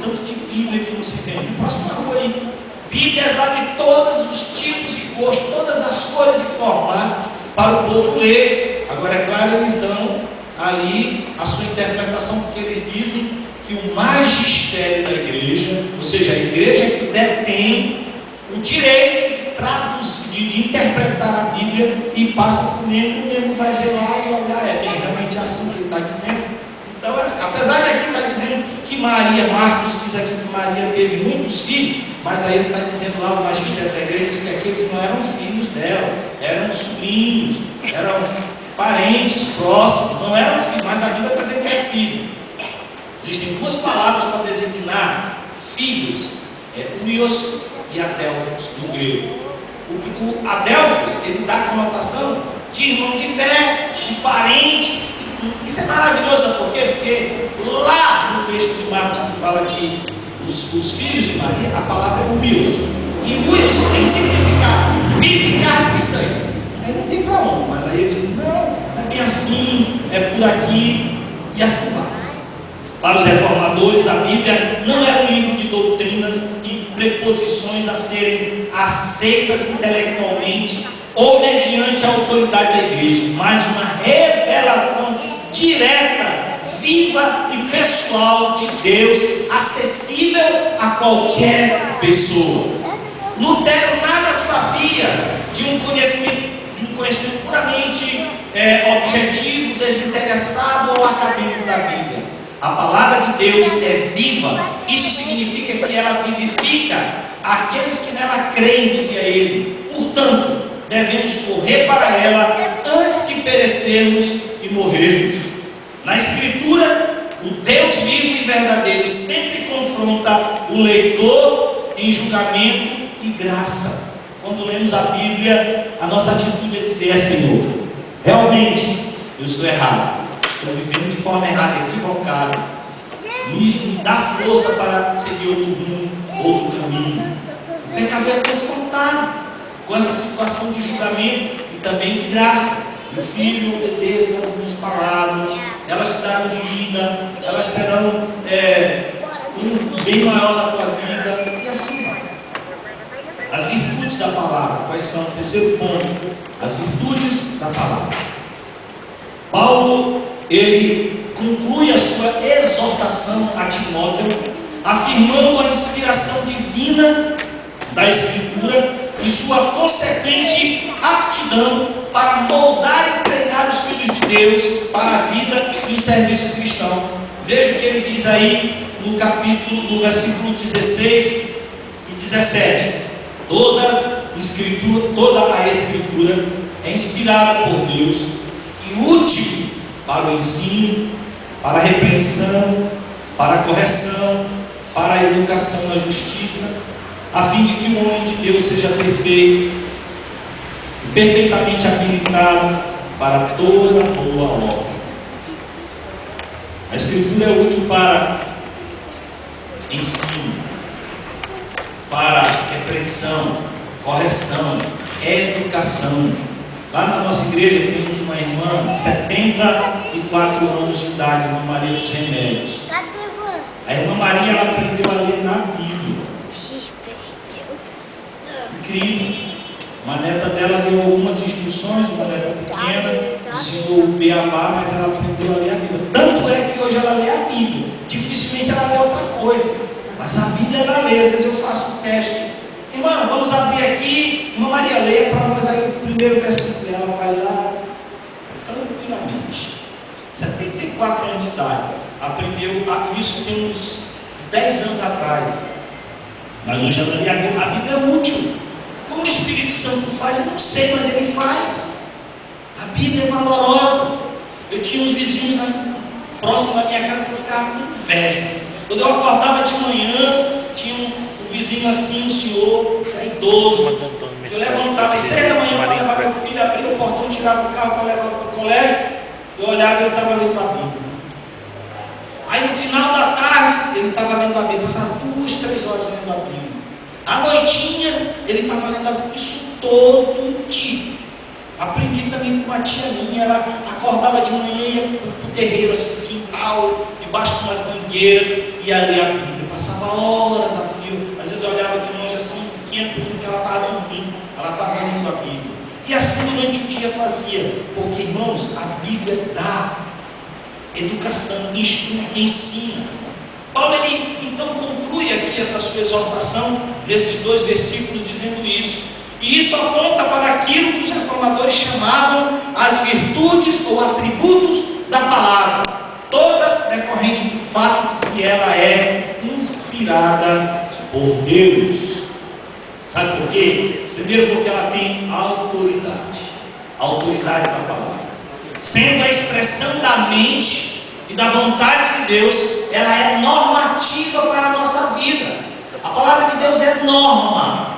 tanto de Bíblia que você tem. Próxima rua aí. Bíblia de todos os tipos e gostos, todas as cores e formas, para o povo ler. Agora, é claro, eles dão ali a sua interpretação, porque eles dizem que o magistério da igreja, ou seja, a igreja que detém o direito de interpretar a Bíblia e passa para o membro vai ver lá e olhar, bem, realmente é assim que ele está dizendo. Então, apesar de aqui estar dizendo que Marcos diz aqui que Maria teve muitos filhos, mas aí ele está dizendo lá o magistério da igreja diz que aqueles não eram filhos dela, eram sobrinhos, eram parentes próximos, não eram filhos, mas a Bíblia está dizendo que é filho. Existem duas palavras para designar filhos, Huios e Adelphos, no grego. O Adelphos, ele dá a conotação de irmão de fé, de parente. Isso é maravilhoso, sabe por quê? Porque lá no texto de Marcos que fala que os filhos de Maria, a palavra é Huios. E Huios tem significado ficar de sangue. Aí não tem para onde, mas aí ele diz, não, é bem assim, é por aqui, e assim vai. Para os reformadores, a Bíblia não é um livro de doutrinas e preposições a serem aceitas intelectualmente ou mediante a autoridade da igreja, mas uma revelação direta, viva e pessoal de Deus, acessível a qualquer pessoa. Lutero nada sabia de um conhecimento puramente objetivo, desinteressado ou acadêmico da Bíblia. A palavra de Deus é viva. Isso significa que ela vivifica aqueles que nela creem, dizia ele. Portanto, devemos correr para ela antes de perecermos e morrermos. Na Escritura, o Deus vivo e verdadeiro sempre confronta o leitor em julgamento e graça. Quando lemos a Bíblia, a nossa atitude é dizer, Senhor, realmente eu estou errado. Estou vivendo de forma errada, equivocada. Me dá força para seguir outro rumo, outro caminho. Tem que haver confrontado com essa situação de julgamento e também de graça. Meu filho obedece as minhas palavras, elas te darão vida, elas terão um bem maior na tua vida, e assim vai. As virtudes da palavra, quais são? O terceiro ponto, as virtudes da palavra. Paulo, ele conclui a sua exortação a Timóteo, afirmando a inspiração divina da Escritura e sua consequente aptidão para moldar e treinar os filhos de Deus para a vida e o serviço cristão. Veja o que ele diz aí no versículo 16 e 17. Toda a Escritura é inspirada por Deus e útil para o ensino, para a repreensão, para a correção, para a educação na justiça, a fim de que o homem de Deus seja perfeito e perfeitamente habilitado para toda boa obra. A Escritura é útil para ensino, para repreensão, correção, educação. Lá na nossa igreja temos uma irmã, 74 anos de idade, a irmã Maria dos Remédios. A irmã Maria, ela aprendeu a ler na Bíblia. Incrível. Uma neta dela deu algumas instruções, uma neta pequena, ensinou o beabá, mas ela aprendeu a ler a Bíblia. Tanto é que hoje ela lê a Bíblia. Dificilmente ela lê outra coisa. Mas a Bíblia ela lê. Às vezes eu faço um teste. Irmã, vamos abrir aqui, irmã Maria lê para nós aí o primeiro versículo. Ela vai lá tranquilamente. 74 anos de idade. Aprendeu isso tem uns 10 anos atrás. Mas hoje ela lê a Bíblia. A Bíblia é útil. Como o Espírito Santo faz, eu não sei, mas ele faz. A Bíblia é valorosa. Eu tinha uns vizinhos próximo da minha casa que eu ficava com inveja. Quando eu acordava de manhã, tinha um vizinho assim, um senhor, idoso. Eu levantava às 3 da manhã para levar meu filho, abria o portão, tirava o carro para levar para o colégio. Eu olhava e ele estava lendo a Bíblia. Aí no final da tarde, ele estava lendo a Bíblia. Passava 2, 3 horas lendo a Bíblia. À noitinha, ele estava lendo a Bíblia. Isso todo dia. Aprendi também com uma tia minha. Ela acordava de manhã, ia para o terreiro, assim, no quintal, debaixo de umas mangueiras, ia ler a Bíblia. Passava passava horas a fio. Às vezes eu olhava de longe assim, pequeno, porque ela estava dormindo, ela estava lendo a Bíblia. E assim durante o dia fazia, porque, irmãos, a Bíblia dá educação, ensina. Paulo, ele então conclui aqui essa sua exortação, nesses 2 versículos, dizendo isso. E isso aponta para aquilo que os reformadores chamavam as virtudes ou atributos da palavra, todas decorrentes do fato de que ela é inspirada por Deus. Sabe por quê? Primeiro, porque ela tem autoridade. A autoridade da palavra. Sendo a expressão da mente e da vontade de Deus, ela é normativa para a nossa vida. A palavra de Deus é norma.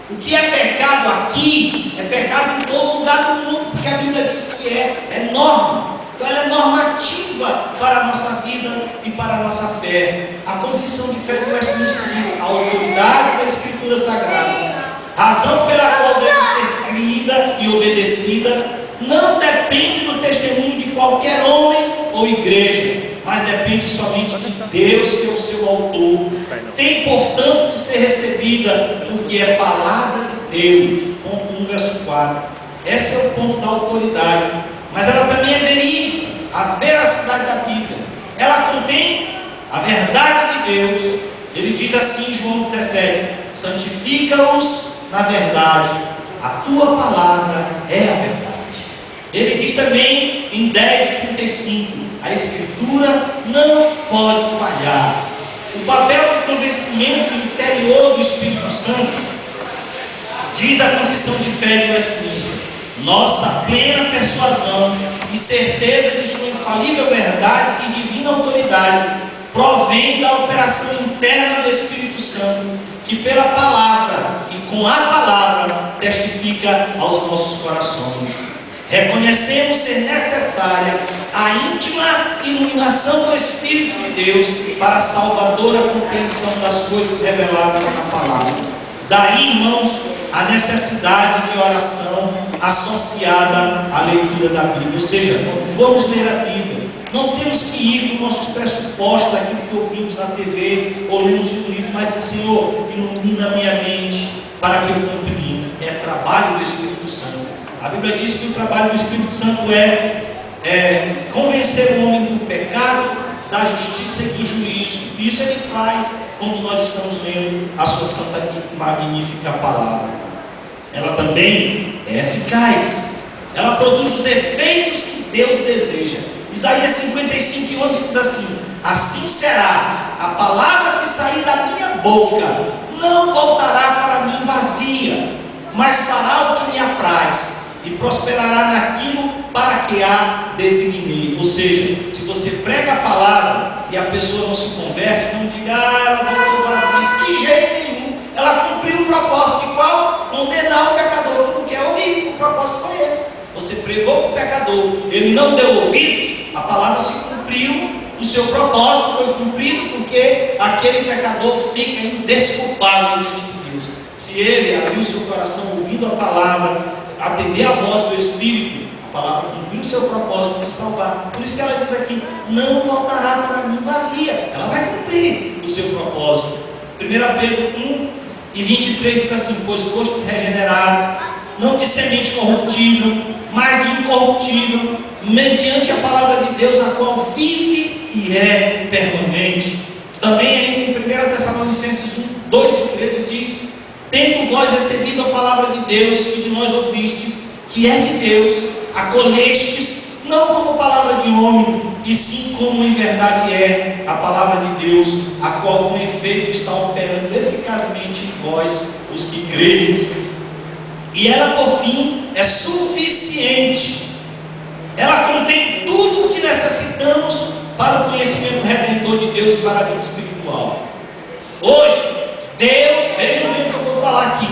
O que é pecado aqui, é pecado em todo lugar do mundo, porque a Bíblia diz que é norma. Então ela é normativa para a nossa vida e para a nossa fé. A confissão de fé de Westminster, a autoridade da Escritura Sagrada, razão pela qual deve ser crida e obedecida, não depende do testemunho de qualquer homem ou igreja, mas depende somente de Deus, que é o seu autor. Tem, portanto, de ser recebida, porque é palavra de Deus. Ponto 1, verso 4. Esse é o ponto da autoridade. Mas ela também é verídica, a veracidade da Bíblia. Ela contém a verdade de Deus. Ele diz assim em João 17: santifica-os na verdade, a tua palavra é a verdade. Ele diz também em 10:35: a Escritura não pode falhar. O papel de convencimento interior do Espírito Santo, diz a confissão de fé de Westminster, nossa plena persuasão e certeza de sua infalível verdade e divina autoridade provém da operação interna do Espírito Santo, que pela palavra e com a palavra testifica aos nossos corações. Reconhecemos ser necessária a íntima iluminação do Espírito de Deus para a salvadora compreensão das coisas reveladas na palavra. Daí, irmãos, a necessidade de oração associada à leitura da Bíblia. Ou seja, vamos ler a Bíblia. Não temos que ir para os nossos pressupostos, aquilo que ouvimos na TV ou lemos no livro, mas dizer: Senhor, ilumina a minha mente para que eu compreenda. É trabalho do Espírito Santo. A Bíblia diz que o trabalho do Espírito Santo é convencer o homem do pecado, da justiça e do juízo. E isso ele faz quando nós estamos lendo a sua santa e magnífica palavra. Ela também é eficaz. Ela produz os efeitos que Deus deseja. Isaías 55:11 diz assim: assim será a palavra que sair da minha boca, não voltará para mim vazia, mas fará o que me apraz e prosperará naquilo para que a designei. Ou seja, se você prega a palavra e a pessoa não se converte, não diga: ela voltou vazia. De jeito nenhum. Ela cumpriu o propósito de qual? Condenar o pecador que não quer ouvir. O propósito foi esse. Você pregou para o pecador, ele não deu ouvido, a palavra se cumpriu, o seu propósito foi cumprido, porque aquele pecador fica indesculpável diante de Deus. Se ele abrir o seu coração ouvindo a palavra, atender a voz do Espírito, a palavra cumpriu o seu propósito de salvar. Por isso que ela diz aqui: não voltará para mim vazia. Ela vai cumprir o seu propósito. 1 Pedro 1:23 diz assim: pois foste regenerado, não de semente corruptível, mas de incorruptível, mediante a palavra de Deus, a qual vive e é permanente. Também em 1 Tessalonicenses 2:13 diz: tendo vós recebido a palavra de Deus que de nós ouvistes, que é de Deus, acolhestes, não como palavra de homem, e sim como em verdade é a palavra de Deus, a qual com efeito está operando eficazmente em vós, os que credes. E ela, por fim, é suficiente. Ela contém tudo o que necessitamos para o conhecimento redentor de Deus e para a vida espiritual. Hoje, Deus, vejam bem o que eu vou falar aqui.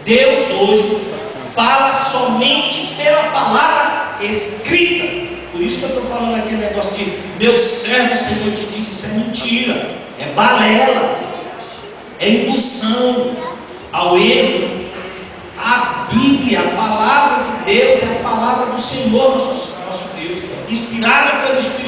Deus hoje fala somente pela palavra escrita. Por isso que eu estou falando aqui o negócio de meu servo, Senhor, te disse: isso é mentira, é balela, é indução ao erro. A Bíblia, a palavra de Deus, é a palavra do Senhor nosso Deus, inspirada pelo Espírito